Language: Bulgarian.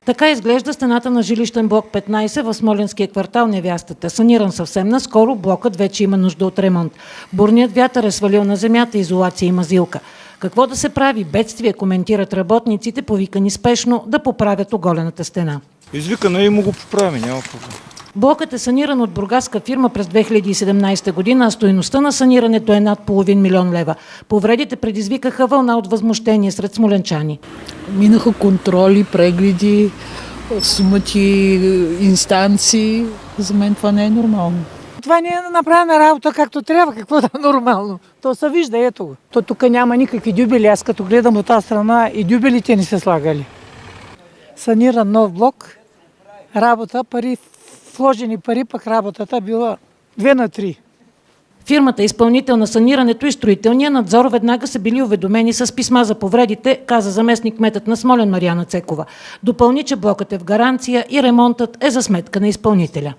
Така изглежда стената на жилищен блок 15 в Смолянския квартал Невястата. Саниран съвсем наскоро, блокът вече има нужда от ремонт. Бурният вятър е свалил на земята изолация и мазилка. Какво да се прави? Бедствие, коментират работниците, повикани спешно да поправят оголената стена. Извикано и му го поправи, няма проблем. Блокът е саниран от бургаска фирма през 2017 година, а стойността на санирането е над половин милион лева. Повредите предизвикаха вълна от възмущение сред смолянчани. Минаха контроли, прегледи, сумати, инстанции. За мен това не е нормално. Това не е направена работа както трябва, какво да е нормално. То се вижда, ето го. То тук няма никакви дюбели, аз като гледам от тази страна и дюбелите не се слагали. Саниран нов блок, работа, пари, вложени пари, пък работата била 2 на 3. Фирмата, изпълнител на санирането и строителния надзор веднага са били уведомени с писма за повредите, каза заместник-кметът на Смолян Мариана Цекова. Допълни, че блокът е в гаранция и ремонтът е за сметка на изпълнителя.